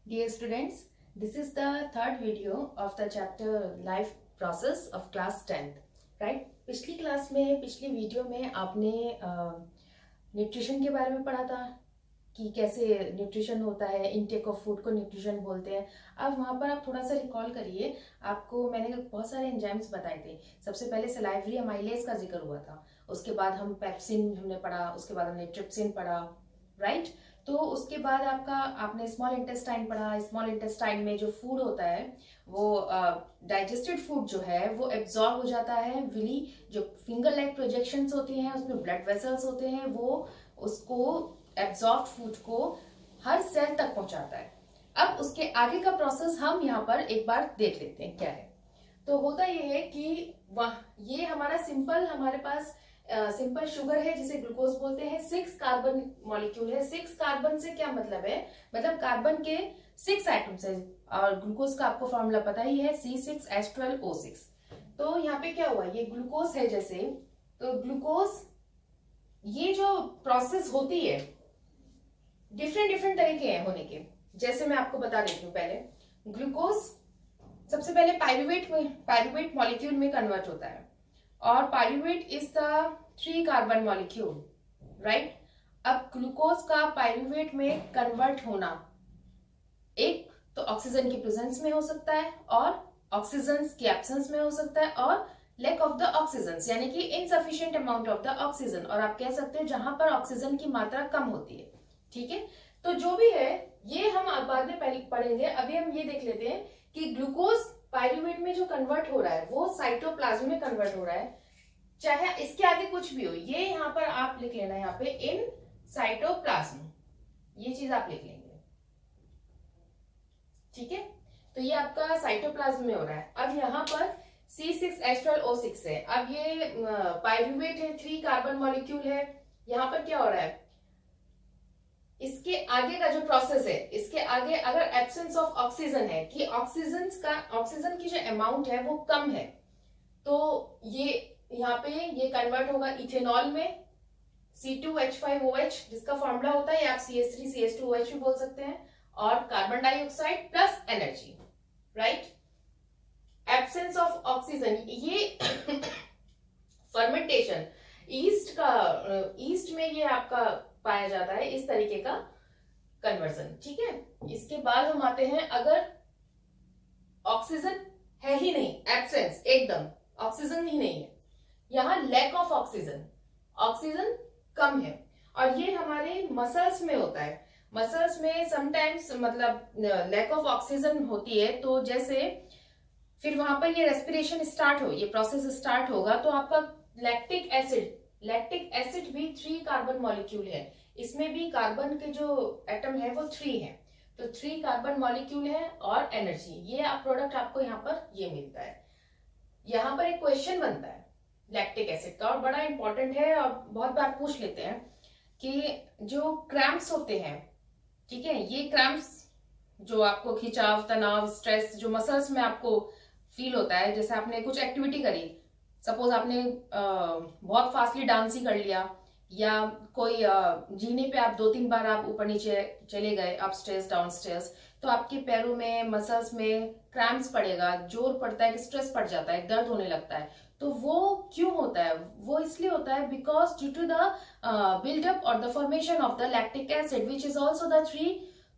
Dear students, this is the third video of the chapter Life Process of Class 10th. Right? पिछली class में पिछली video में आपने nutrition के बारे में पढ़ा था कि कैसे न्यूट्रिशन होता है, इनटेक ऑफ फूड को न्यूट्रिशन बोलते हैं। अब वहाँ पर आप थोड़ा सा रिकॉल करिए, आपको मैंने बहुत सारे एंजाइम्स बताए थे। सबसे पहले सलाइवरी अमाइलेज का जिक्र हुआ था, उसके बाद हम पेप्सिन हमने पढ़ा, उसके बाद हमने ट्रिप्सिन पढ़ा, राइट। तो उसके बाद आपने स्मॉल इंटेस्टाइन पढ़ा। स्मॉल इंटेस्टाइन में जो फूड होता है वो डाइजेस्टेड फूड जो है वो एब्जॉर्ब हो जाता है। विली जो फिंगर लाइक प्रोजेक्शंस होती हैं उसमें ब्लड वेसल्स होते हैं, वो उसको एब्जॉर्ब फूड को हर सेल तक पहुंचाता है। अब उसके आगे का प्रोसेस हम यहाँ पर एक बार देख लेते हैं क्या है। तो होता ये है कि ये हमारा सिंपल, हमारे पास सिंपल शुगर है जिसे ग्लूकोज बोलते हैं। 6 कार्बन मॉलिक्यूल है। 6 कार्बन से क्या मतलब है, मतलब कार्बन के 6 एटम्स है और ग्लूकोज का आपको फॉर्मूला पता ही है C6H12O6। तो यहाँ पे क्या हुआ, ये ग्लूकोज है जैसे, तो ग्लूकोज ये जो प्रोसेस होती है डिफरेंट डिफरेंट तरीके हैं होने के। जैसे मैं आपको बता देती हूँ, पहले ग्लूकोज सबसे पहले पायरुवेट मॉलिक्यूल में कन्वर्ट होता है और pyruvate is the 3 carbon molecule, right. अब ग्लूकोज का पायरुवेट में कन्वर्ट होना एक तो ऑक्सीजन की प्रेजेंस में हो सकता है और ऑक्सीजन की एब्सेंस में हो सकता है और लैक ऑफ द ऑक्सीजन यानी कि insufficient amount of the oxygen, और आप कह सकते हो जहां पर ऑक्सीजन की मात्रा कम होती है। ठीक है, तो जो भी है ये हम बाद में पहले पढ़ेंगे। अभी हम ये देख लेते हैं कि ग्लूकोज पायरुवेट में जो कन्वर्ट हो रहा है वो साइटोप्लाज्म में कन्वर्ट हो रहा है, चाहे इसके आगे कुछ भी हो। ये यहाँ पर आप लिख लेना, यहाँ पे इन साइटोप्लाज्म, ये चीज आप लिख लेंगे। ठीक है, तो ये आपका साइटोप्लाज्म में हो रहा है। अब यहाँ पर C6H12O6 है। अब ये पायरुवेट है, 3 कार्बन मॉलिक्यूल है। यहाँ पर क्या हो रहा है, इसके आगे का जो प्रोसेस है, इसके आगे अगर एब्सेंस ऑफ ऑक्सीजन है कि ऑक्सीजन की जो अमाउंट है वो कम है, तो ये यहाँ पे ये कन्वर्ट होगा इथेनॉल में C2H5OH, जिसका फॉर्मूला होता है, आप CH3CH2OH भी बोल सकते हैं, और carbon dioxide plus energy, right. Absence of oxygen, ये फर्मेंटेशन ईस्ट में ये आपका पाया जाता है, इस तरीके का कन्वर्जन। ठीक है, इसके बाद हम आते हैं, अगर ऑक्सीजन है ही नहीं, एब्सेंस एकदम ऑक्सीजन ही नहीं है, यहाँ लैक ऑफ ऑक्सीजन, ऑक्सीजन कम है, और ये हमारे मसल्स में होता है। मसल्स में समटाइम्स मतलब लैक ऑफ ऑक्सीजन होती है, तो जैसे फिर वहां पर ये रेस्पिरेशन स्टार्ट हो, ये प्रोसेस स्टार्ट होगा, तो आपका लैक्टिक एसिड भी 3 कार्बन मॉलिक्यूल है। इसमें भी कार्बन के जो एटम है वो 3 है, तो 3 कार्बन मॉलिक्यूल है और एनर्जी, ये आप प्रोडक्ट आपको यहाँ पर ये मिलता है। यहाँ पर एक क्वेश्चन बनता है लैक्टिक एसिड का, और बड़ा इंपॉर्टेंट है और बहुत बार पूछ लेते हैं कि जो क्रैम्प्स होते हैं, ठीक है, ये क्रैम्प्स जो आपको खिंचाव, तनाव, स्ट्रेस जो मसल्स में आपको फील होता है, जैसे आपने कुछ एक्टिविटी करी, सपोज आपने बहुत फास्टली डांस ही कर लिया, या कोई जीने पे आप 2-3 बार आप ऊपर नीचे चले गए, अप स्टेयर्स डाउन स्टेयर्स, तो आपके पैरों में, मसल्स में क्रैम्प्स पड़ेगा, जोर पड़ता है, स्ट्रेस पड़ जाता है, दर्द होने लगता है। तो वो क्यों होता है, वो इसलिए होता है because due to the buildup और the formation of the lactic acid which is also the 3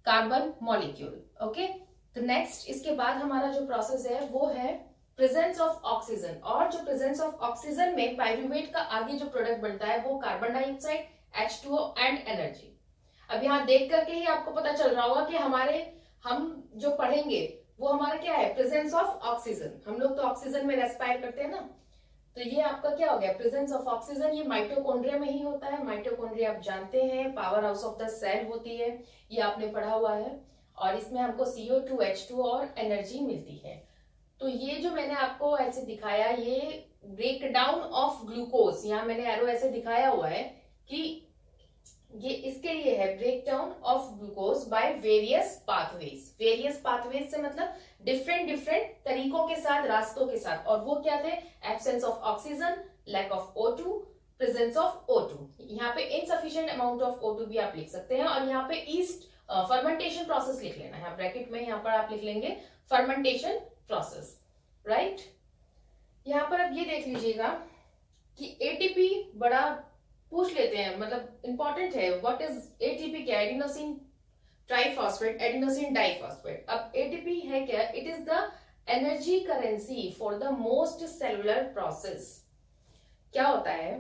carbon molecule. Okay, तो नेक्स्ट इसके बाद हमारा जो प्रोसेस है वो है प्रेजेंस ऑफ ऑक्सीजन, और जो प्रेजेंस ऑफ ऑक्सीजन में पायरुवेट का आगे जो प्रोडक्ट बनता है वो carbon dioxide, H2O and energy. अब यहाँ देख करके ही आपको पता चल रहा होगा कि हम जो पढ़ेंगे वो हमारा क्या है, प्रेजेंस ऑफ ऑक्सीजन। हम लोग तो ऑक्सीजन में रेस्पायर करते हैं ना, तो ये आपका क्या हो गया, प्रेजेंस ऑफ ऑक्सीजन। ये माइटोकॉन्ड्रिया में ही होता है। माइटोकॉन्ड्रिया आप जानते हैं power house of the cell होती है, ये आपने पढ़ा हुआ है, और इसमें हमको CO2, H2 और एनर्जी मिलती है। तो ये जो मैंने आपको ऐसे दिखाया, ये ब्रेक डाउन ऑफ ग्लूकोज, यहाँ मैंने एरो ऐसे दिखाया हुआ है कि ये इसके लिए है, break down of glucose by various pathways. Various pathways से मतलब डिफरेंट डिफरेंट तरीकों के साथ, रास्तों के साथ, और वो क्या थे, absence of oxygen, lack of O2, presence of O2। यहाँ पे इनसफिशिएंट अमाउंट ऑफ O2 भी आप लिख सकते हैं, और यहाँ पे ईस्ट फर्मेंटेशन प्रोसेस लिख लेना है, ब्रैकेट में यहाँ पर आप लिख लेंगे फर्मेंटेशन प्रोसेस, राइट। यहाँ पर अब ये देख लीजिएगा कि एटीपी बड़ा पूछ लेते हैं, मतलब इंपॉर्टेंट है। What is ATP? क्या? Adenosine triphosphate, adenosine diphosphate. अब एटीपी है क्या? It is the energy currency for the most cellular process. क्या होता है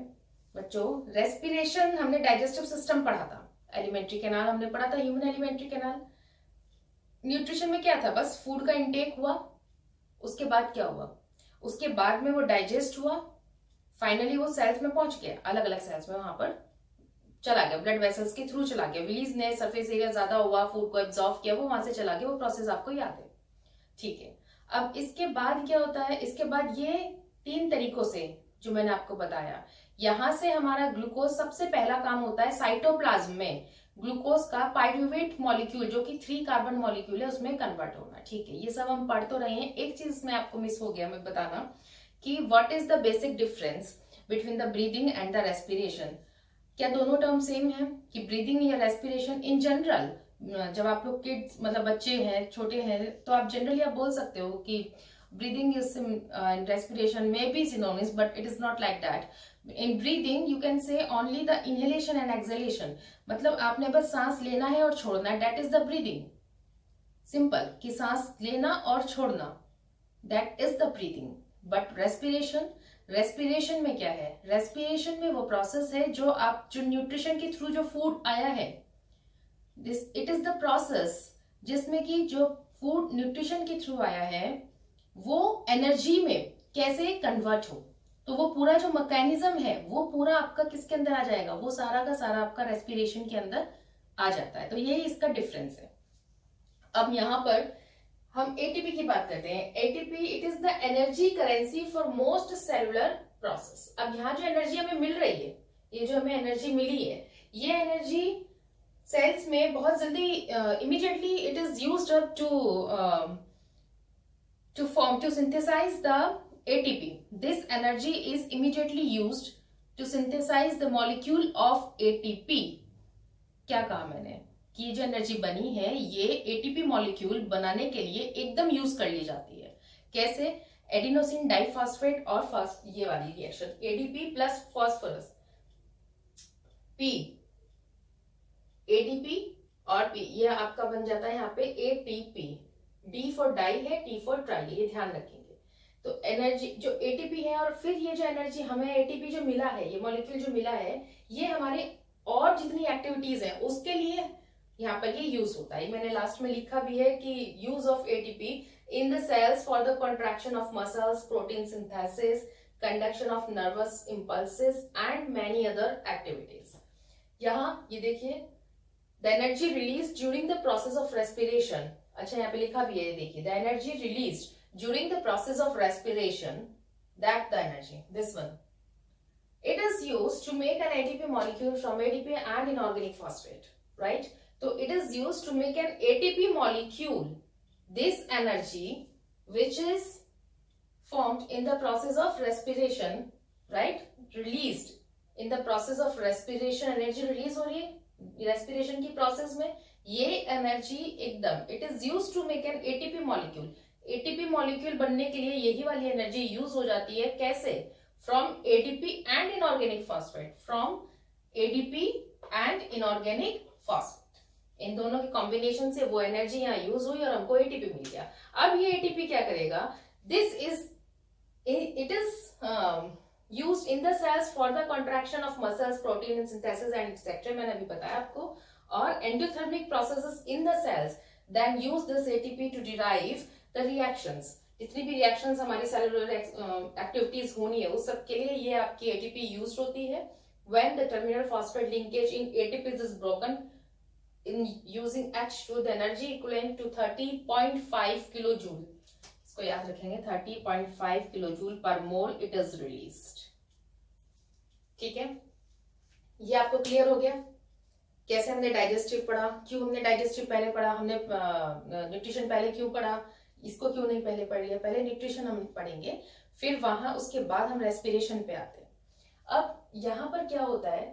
बच्चों? रेस्पिरेशन हमने डाइजेस्टिव सिस्टम पढ़ा था, एलिमेंट्री कैनाल हमने पढ़ा था, ह्यूमन एलिमेंट्री कैनाल। न्यूट्रिशन में क्या था? बस फूड का इंटेक हुआ, उसके बाद क्या हुआ? उसके बाद में वो डाइजेस्ट हुआ, फाइनली वो सेल्स में पहुंच गया, अलग अलग सेल्स में वहां पर चला गया, ब्लड वेसल्स के थ्रू चला गया, रिलीज ने सरफेस एरिया ज्यादा हुआ, फूड को एब्जॉर्व किया, वो वहां से चला गया। वो प्रोसेस आपको याद है, ठीक है। अब इसके बाद क्या होता है? इसके बाद ये 3 तरीकों से जो मैंने आपको बताया, यहां से हमारा ग्लूकोज सबसे पहला काम होता है साइटोप्लाज्म में ग्लूकोज का पायरुवेट मॉलिक्यूल जो कि 3 कार्बन मॉलिक्यूल है उसमें कन्वर्ट होना, ठीक है। ये सब हम पढ़ तो रहे हैं। एक चीज में आपको मिस हो गया मैं बताना कि what is the basic difference between the breathing and the respiration. क्या दोनों टर्म सेम है कि ब्रीदिंग या रेस्पिरेशन? इन जनरल जब आप लोग किड्स मतलब बच्चे हैं, छोटे हैं, तो आप जनरली आप बोल सकते हो कि breathing is respiration may be synonyms, but it is not like that. In breathing you can say only the inhalation and exhalation, मतलब आपने बस सांस लेना है और छोड़ना है, that is the breathing. Simple कि सांस लेना और छोड़ना, that is the breathing. But respiration में क्या है? रेस्पिरेशन में वो प्रोसेस है जो न्यूट्रिशन के थ्रू जो फूड आया है, this it is the process जिसमें कि जो फूड न्यूट्रिशन के थ्रू आया है वो एनर्जी में कैसे कन्वर्ट हो। तो वो पूरा जो मैकेनिज्म है वो पूरा आपका किसके अंदर आ जाएगा? वो सारा का सारा आपका रेस्पिरेशन के अंदर आ जाता है। तो यही इसका डिफरेंस है। अब यहां पर हम एटीपी की बात करते हैं। ATP it is the energy currency for most cellular process. अब यहाँ जो एनर्जी हमें मिल रही है, ये जो हमें एनर्जी मिली है, ये एनर्जी सेल्स में बहुत जल्दी immediately it is used to form to synthesize the ATP. This energy is immediately used to synthesize the molecule of ATP. क्या कहा मैंने कि जो एनर्जी बनी है ये एटीपी मॉलिक्यूल बनाने के लिए एकदम यूज कर ली जाती है। कैसे? एडिनोसिन डाइफॉस्फेट और ये वाली reaction ADP plus phosphorus P, ADP और पी, ये आपका बन जाता है यहाँ पे एटीपी। डी फॉर डाई है, टी फॉर ट्राई, ये ध्यान रखेंगे। तो एनर्जी जो एटीपी है और फिर ये जो एनर्जी हमें एटीपी जो मिला है, ये मॉलिक्यूल जो मिला है, ये हमारे और जितनी एक्टिविटीज है उसके लिए यहाँ पर ये यूज होता है। मैंने लास्ट में लिखा भी है कि use of ATP in the cells for the contraction of muscles, protein synthesis, conduction of nervous impulses and many other activities. यहाँ ये देखिए, the energy release during the process of respiration. अच्छा यहाँ पे लिखा भी है, देखिए, the energy release during the process of respiration, that the energy, this one, it is used to make an ATP molecule from ADP and inorganic phosphate, right? So it is used to make an ATP molecule. This energy which is formed in the process of respiration, right? Released in the process of respiration, energy release हो रही है respiration की process में, ये energy एकदम it is used to make an ATP molecule. ATP molecule बनने के लिए यही वाली energy use हो जाती है। कैसे? From ADP and inorganic phosphate, from ADP and inorganic phosphate, इन दोनों के कॉम्बिनेशन से वो एनर्जी यहाँ यूज हुई और हमको एटीपी मिल गया। अब ये एटीपी क्या करेगा? This is it is used in the cells for the contraction of muscles, protein synthesis and etcetera, मैंने अभी बताया आपको, और endothermic processes in the cells then use this ATP to derive the reactions. जितनी भी reactions हमारी cellular activities होनी है उस सब के लिए ये आपकी एटीपी यूज होती है। When the terminal phosphate linkage in ATPs is broken in using H2, the energy equivalent to 30.5 kilo joule, इसको याद रखेंगे, 30.5 किलो जूल पर मोल इट इज रिलीज्ड। ठीक है, ये आपको क्लियर हो गया? कैसे हमने डाइजेस्टिव पढ़ा, क्यों हमने डाइजेस्टिव पहले पढ़ा, हमने न्यूट्रिशन पहले क्यों पढ़ा, इसको क्यों नहीं पहले पढ़ लिया? पहले न्यूट्रिशन हम पढ़ेंगे, फिर वहां उसके बाद हम रेस्पिरेशन पे आते हैं। अब यहां पर क्या होता है,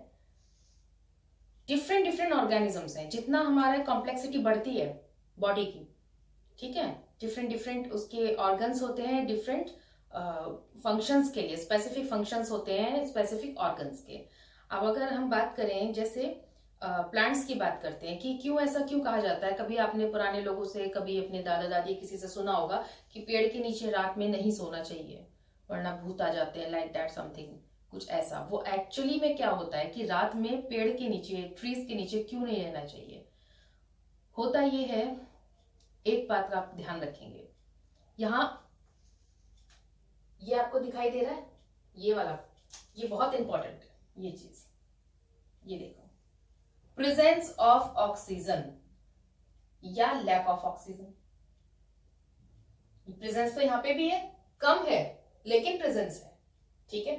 डिफरेंट डिफरेंट ऑर्गेनिजम्स हैं, जितना हमारा कॉम्प्लेक्सिटी बढ़ती है बॉडी की, ठीक है, डिफरेंट डिफरेंट उसके ऑर्गन्स होते हैं, डिफरेंट फंक्शंस के लिए, स्पेसिफिक फंक्शंस होते हैं स्पेसिफिक ऑर्गन्स के। अब अगर हम बात करें जैसे प्लांट्स की बात करते हैं कि क्यों ऐसा क्यों कहा जाता है, कभी आपने पुराने लोगों से, कभी अपने दादा दादी किसी से सुना होगा कि पेड़ के नीचे रात में नहीं सोना चाहिए वरना भूत आ जाते हैं, लाइक दैट समथिंग, कुछ ऐसा। वो एक्चुअली में क्या होता है कि रात में पेड़ के नीचे, ट्रीज के नीचे क्यों नहीं रहना चाहिए, होता ये है, एक बात का आप ध्यान रखेंगे, यहाँ ये आपको दिखाई दे रहा है, ये वाला, ये बहुत इंपॉर्टेंट है ये चीज, ये देखो, प्रेजेंस ऑफ ऑक्सीजन या लैक ऑफ ऑक्सीजन। प्रेजेंस तो यहां पे भी है, कम है लेकिन प्रेजेंस है, ठीक है।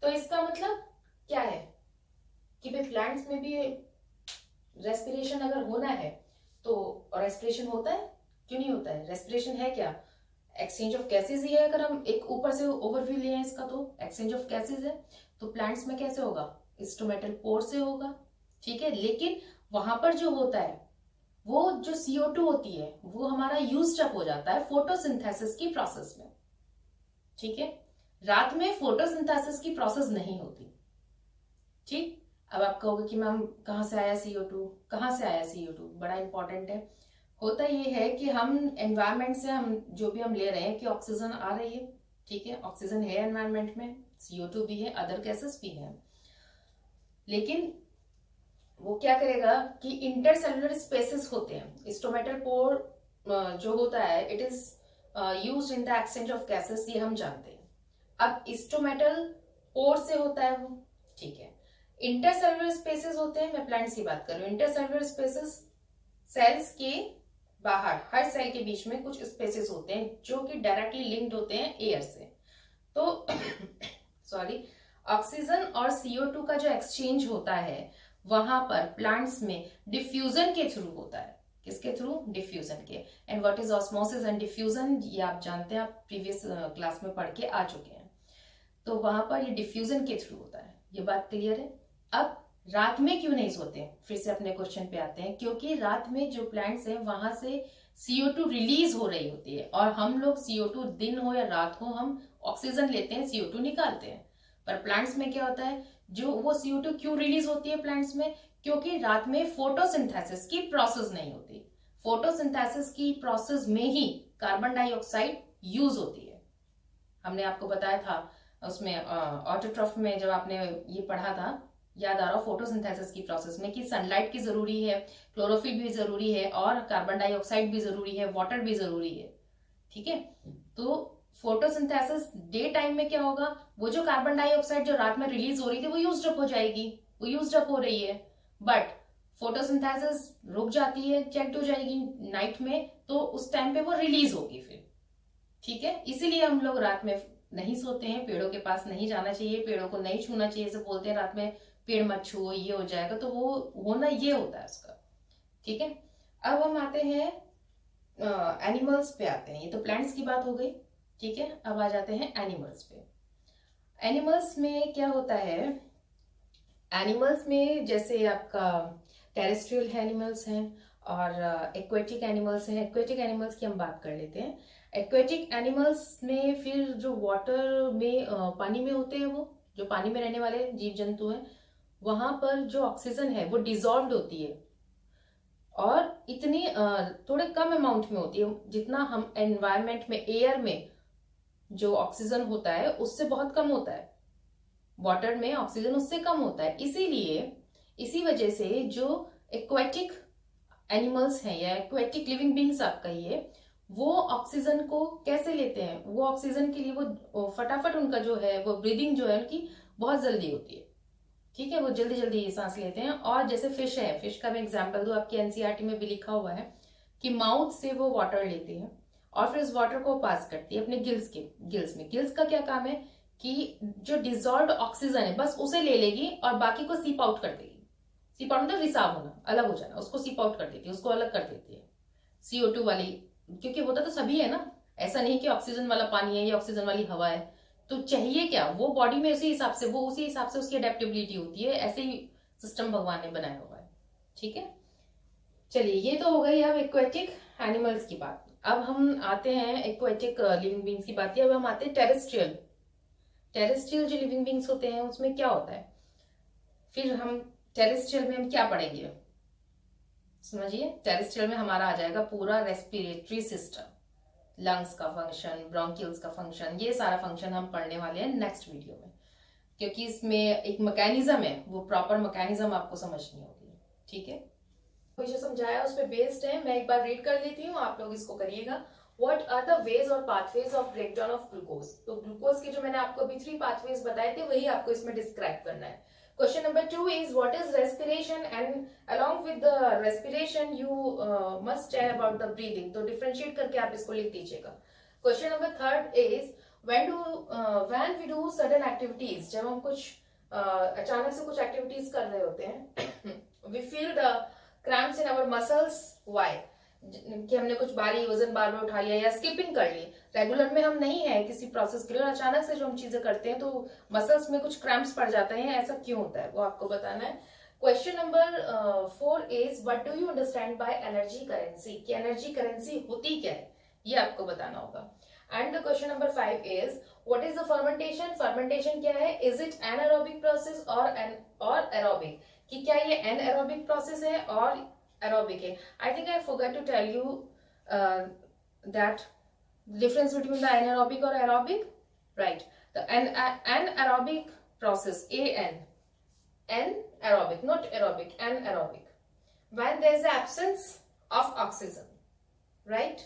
तो इसका मतलब क्या है कि भाई प्लांट्स में भी रेस्पिरेशन अगर होना है तो रेस्पिरेशन होता है, क्यों नहीं होता है, रेस्पिरेशन है क्या, एक्सचेंज ऑफ गैसेज ही है। अगर हम एक ऊपर से ओवरव्यू लिए हैं इसका, तो एक्सचेंज ऑफ गैसेज है, तो प्लांट्स में कैसे होगा, स्टोमेटल पोर से होगा, ठीक है। लेकिन वहां पर जो होता है वो जो CO2 होती है वो हमारा यूज्ड अप हो जाता है फोटोसिंथेसिस की प्रोसेस में, ठीक है। रात में फोटोसिंथेसिस की प्रोसेस नहीं होती, ठीक। अब आप कहोगे कि मैम कहाँ से आया CO2, कहाँ से आया CO2, बड़ा इंपॉर्टेंट है। होता ये है कि हम एनवायरनमेंट से, हम जो भी हम ले रहे हैं कि ऑक्सीजन आ रही है, ठीक है, ऑक्सीजन है एनवायरनमेंट में, CO2 भी है, अदर गैसेस भी है, लेकिन वो क्या करेगा कि इंटरसेलुलर स्पेसेस होते हैं, स्टोमेटल पोर जो होता है it is used in the exchange of gases, ये हम जानते हैं। अब स्टोमेटल पोर से होता है वो, ठीक है। इंटरसेलुलर स्पेसेस होते हैं, मैं प्लांट्स की बात कर रही हूँ, इंटरसेलुलर स्पेसेस सेल्स के बाहर, हर सेल के बीच में कुछ स्पेसेस होते हैं जो कि डायरेक्टली लिंक्ड होते हैं एयर से। तो सॉरी, ऑक्सीजन और CO2 का जो एक्सचेंज होता है वहां पर प्लांट्स में डिफ्यूजन के थ्रू होता है, किसके थ्रू, डिफ्यूजन के। And what is osmosis and diffusion, ये आप जानते हैं, आप प्रीवियस क्लास में पढ़ के आ चुके हैं। तो वहां पर ये डिफ्यूजन के थ्रू होता है, ये बात क्लियर है। अब रात में क्यों नहीं सोते, फिर से अपने क्वेश्चन पे आते हैं, क्योंकि रात में जो प्लांट्स हैं वहां से CO2 रिलीज हो रही होती है, और हम लोग CO2 दिन हो या रात हो हम ऑक्सीजन लेते हैं, CO2 निकालते हैं। पर प्लांट्स में क्या होता है, जो वो CO2 क्यों रिलीज होती है प्लांट्स में, क्योंकि रात में फोटोसिंथेसिस की प्रोसेस नहीं होती। फोटोसिंथेसिस की प्रोसेस में ही कार्बन डाइऑक्साइड यूज होती है। हमने आपको बताया था उसमें ऑटोट्रॉफ में, जब आपने ये पढ़ा था, याद आ रहा हो, फोटोसिंथेसिस की प्रोसेस में कि सनलाइट की जरूरी है, क्लोरोफिल भी जरूरी है, और कार्बन डाइऑक्साइड भी जरूरी है, वाटर भी जरूरी है, ठीक है। तो फोटोसिंथेसिस डे टाइम में क्या होगा, वो जो कार्बन डाइऑक्साइड जो रात में रिलीज हो रही थी वो यूज्ड अप हो जाएगी, वो यूज्ड अप हो रही है, बट फोटोसिंथेसिस रुक जाती है, चेक हो जाएगी नाइट में, तो उस टाइम पे वो रिलीज होगी फिर, ठीक है। इसीलिए हम लोग रात में नहीं सोते हैं, पेड़ों के पास नहीं जाना चाहिए, पेड़ों को नहीं छूना चाहिए, जैसे बोलते हैं रात में पेड़ मत छुओ, ये हो जाएगा, तो वो होना ये होता है उसका, ठीक है। अब हम आते हैं एनिमल्स पे आते हैं, ये तो प्लांट्स की बात हो गई, ठीक है। अब आ जाते हैं एनिमल्स पे। एनिमल्स में क्या होता है, एनिमल्स में जैसे आपका टेरेस्ट्रियल एनिमल्स हैं और एक्वेटिक एनिमल्स हैं। एक्वेटिक एनिमल्स की हम बात कर लेते हैं। एक्वेटिक एनिमल्स में फिर जो वाटर में पानी में होते हैं, वो जो पानी में रहने वाले जीव जंतु हैं, वहां पर जो ऑक्सीजन है वो डिजॉल्व होती है, और इतनी थोड़े कम अमाउंट में होती है, जितना हम एनवायरमेंट में एयर में जो ऑक्सीजन होता है उससे बहुत कम होता है, वाटर में ऑक्सीजन उससे कम होता है। इसीलिए इसी वजह से जो एक्वेटिक एनिमल्स हैं या एक्वेटिक लिविंग बींग्स आप कहिए, वो ऑक्सीजन को कैसे लेते हैं, वो ऑक्सीजन के लिए वो फटाफट उनका जो है वो ब्रीदिंग जो है उनकी बहुत जल्दी होती है, ठीक है, वो जल्दी जल्दी सांस लेते हैं। और जैसे फिश है, फिश का मैं एग्जांपल दूं, आपकी एनसीईआरटी में भी लिखा हुआ है कि माउथ से वो वाटर लेती है और फिर इस वाटर को पास करती है अपने गिल्स में। गिल्स का क्या काम है कि जो डिजॉल्व ऑक्सीजन है बस उसे ले लेगी और बाकी को सीप आउट कर देगी। सीप आउट मतलब रिसाव होना, अलग हो जाना, उसको सीप आउट कर देती है, उसको अलग कर देती है CO2 वाली, क्योंकि होता तो सभी है ना, ऐसा नहीं कि ऑक्सीजन वाला पानी है या ऑक्सीजन वाली हवा है, तो चाहिए क्या, वो बॉडी में उसी हिसाब से, वो उसी हिसाब से उसकी अडेप्टेबिलिटी होती है, ऐसे ही सिस्टम भगवान ने बनाया हुआ है। ठीक है, चलिए ये तो हो गई अब एक्वेटिक एनिमल्स की बात। अब हम आते हैं एक्वेटिक लिविंग बींग्स की बात की, अब हम आते हैं टेरेस्ट्रियल। टेरेस्ट्रियल जो लिविंग बींग्स होते हैं उसमें क्या होता है, फिर हम टेरेस्ट्रियल में हम क्या पढ़ेंगे समझिए। टेरेस्ट्रियल में हमारा आ जाएगा पूरा रेस्पिरेटरी सिस्टम, लंग्स का फंक्शन, ब्रोंकियल्स का फंक्शन, ये सारा फंक्शन हम पढ़ने वाले हैं नेक्स्ट वीडियो में, क्योंकि इसमें एक मैकेनिज्म है, वो प्रॉपर मैकेनिज्म आपको समझनी होगी। ठीक है, जो समझाया उस पर बेस्ड है, मैं एक बार रीड कर लेती हूँ, आप लोग इसको करिएगा। What are the ways or pathways of breakdown of glucose? तो ग्लूकोज के जो मैंने आपको अभी 3 pathways बताए थे वही आपको इसमें डिस्क्राइब करना है। Question number 2 is what is respiration, and along with the respiration you must share about the breathing, तो differentiate करके आप इसको लिख दीजिएगा। Question number 3 is when we do certain activities, जब हम कुछ अचानक से कुछ एक्टिविटीज कर रहे होते हैं, we feel the cramps in our muscles, why? कि हमने कुछ भारी वजन बार बार उठा लिया या स्किपिंग कर ली, रेगुलर में हम नहीं है किसी प्रोसेस के लिए, और अचानक से जो हम चीजें करते हैं तो मसल्स में कुछ क्रैम्प्स पड़ जाते हैं, ऐसा क्यों होता है वो आपको बताना है। Question number 4 is what do you understand by energy currency, कि एनर्जी करेंसी होती क्या है ये आपको बताना होगा। And the question number 5 is what is the fermentation, fermentation क्या है, इज इट एनारोबिक प्रोसेस और एरोबिक, कि क्या ये एनारोबिक प्रोसेस है और aerobic है। I think I forgot to tell you that difference between the anaerobic or aerobic, right? The anaerobic process, anaerobic, not aerobic, anaerobic, when there is the absence of oxygen, right?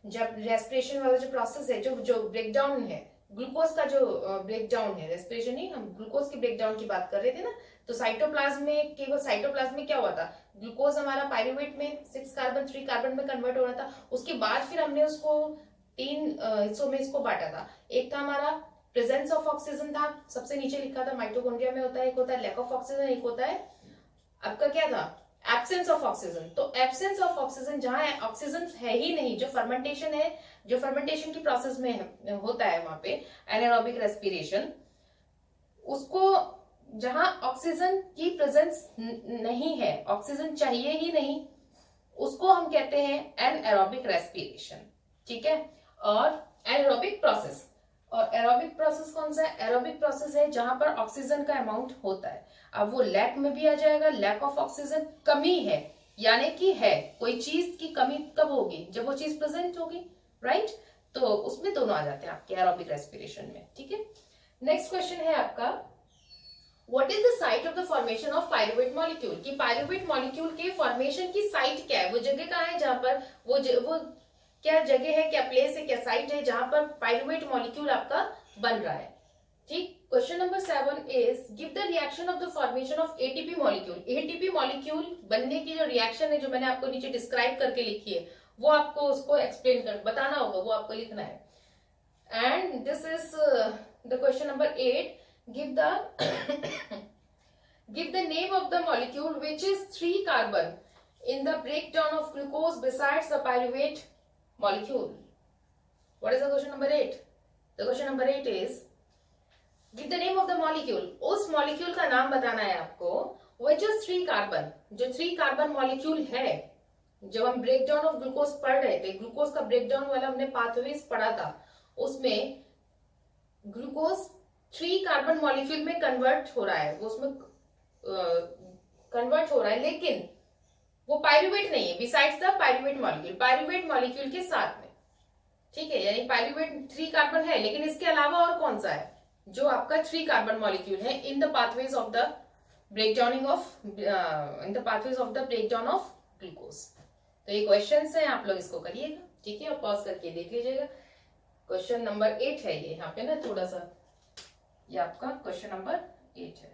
जब respiration वाला जो process है, जो breakdown है, glucose का जो breakdown है, respiration नहीं, हम ग्लूकोज के ब्रेकडाउन की बात कर रहे थे ना, तो साइटोप्लाज्म में, केवल साइटोप्लाज्म में क्या हुआ था, ग्लूकोज हमारा पायरुवेट में 6 कार्बन 3 कार्बन में कन्वर्ट हो रहा था, उसके बाद फिर हमने उसको 3 हिस्सों में इसको बांटा था। एक था हमारा प्रेजेंस ऑफ ऑक्सीजन था, सबसे नीचे लिखा था माइटोकॉन्ड्रिया में होता है, एक होता है लैक ऑफ ऑक्सीजन, एक होता है आपका क्या था एब्सेंस ऑफ ऑक्सीजन। तो एब्सेंस ऑफ ऑक्सीजन, जहां ऑक्सीजन है ही नहीं, जो फर्मेंटेशन है, जो फर्मेंटेशन की प्रोसेस में होता है वहां पे एनारोबिक रेस्पिरेशन, उसको जहां ऑक्सीजन की प्रेजेंस नहीं है, ऑक्सीजन चाहिए ही नहीं, उसको हम कहते हैं एनएरोबिक रेस्पिरेशन। ठीक है, और एनारोबिक प्रोसेस, और एरोबिक प्रोसेस कौन सा है, एरोबिक प्रोसेस है जहां पर ऑक्सीजन का अमाउंट होता है। अब वो लैक में भी आ जाएगा, लैक ऑफ ऑक्सीजन, कमी है, यानी कि है कोई चीज की कमी कब होगी, जब वो चीज प्रेजेंट होगी, राइट? तो उसमें दोनों आ जाते हैं आपके एरोबिक रेस्पिरेशन में। ठीक है, नेक्स्ट क्वेश्चन है आपका what is the site of the formation of pyruvate molecule, कि पायरुवेट मॉलिक्यूल के फॉर्मेशन की साइट क्या है, वो जगह कहाँ है जहां पर वो क्या जगह है, क्या प्लेस है, क्या साइट है जहां पर पायरुवेट मॉलिक्यूल आपका बन रहा है। ठीक, question number 7 is give the reaction of the formation of ATP molecule, ATP molecule बनने की जो रिएक्शन है, जो मैंने आपको नीचे डिस्क्राइब करके लिखी है, वो आपको उसको एक्सप्लेन कर बताना होगा, वो आपको लिखना है। And this is the question number 8, give the name of the molecule which is 3 carbon in the breakdown of glucose besides the pyruvate molecule. What is the question number 8? The question number 8 is give the name of the molecule, उस molecule का नाम बताना है आपको which is 3 carbon, जो 3 carbon molecule है। जब हम ब्रेकडाउन ऑफ ग्लूकोज पढ़ रहे थे, ग्लूकोज का ब्रेकडाउन वाला हमने पाथवेज पढ़ा था, उसमें ग्लूकोज 3 कार्बन मॉलिक्यूल में कन्वर्ट हो रहा है, वो उसमें कन्वर्ट हो रहा है, लेकिन वो पायरुवेट नहीं है, besides the pyruvate molecule, pyruvate molecule के साथ में। ठीक है, यानी पायरुवेट 3 कार्बन है, लेकिन इसके अलावा और कौन सा है जो आपका 3 कार्बन मॉलिक्यूल है in the pathways of the breakdowning of in the pathways of the breakdown of glucose. तो ये क्वेश्चंस हैं, आप लोग इसको करिएगा। ठीक है, और पॉज करके देख लीजिएगा। क्वेश्चन नंबर 8 है ये, यहाँ पे ना थोड़ा सा, ये आपका क्वेश्चन नंबर 8 है।